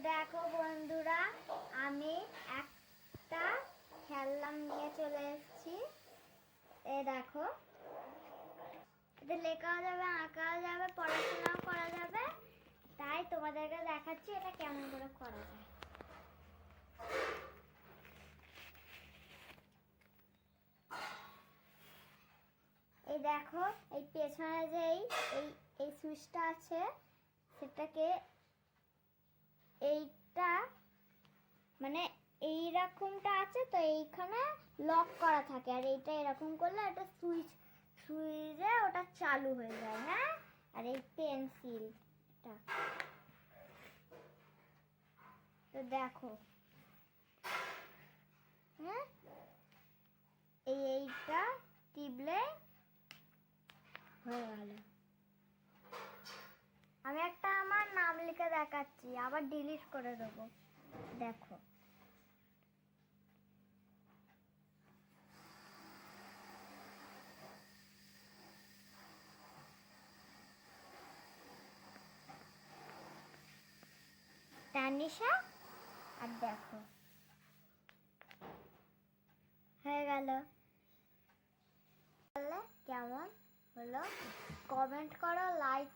দেখো বন্ধুরা, আমি একটা খেলনা নিয়ে চলে এসেছি। দেখো, এটা লেখাও যাবে, আঁকাও যাবে, পড়াশোনাও করা যাবে। তাই তোমাদেরকে দেখাচ্ছি এটা কেমন করে করা যায়। এই দেখো, এই পেছনে যে এই সুইচটা আছে, সেটাকে এইটা মানে এইরকমটা আছে, তো এইখানে লক করা থাকে, আর এইটা এরকম করলে এটা সুইচে ওটা চালু হয়ে যায়। হ্যাঁ, আর এই পেন্সিলটা তো দেখো, হ্যাঁ, এইটা টিপলে হয়ে গেল। আমি একটা আমার নাম লিখে দেখাচ্ছি, আবার ডিলিট করে দেবো। দেখো, তানিশা। আর দেখো, হয়ে গেল। কেমন হলো কমেন্ট করো, লাইক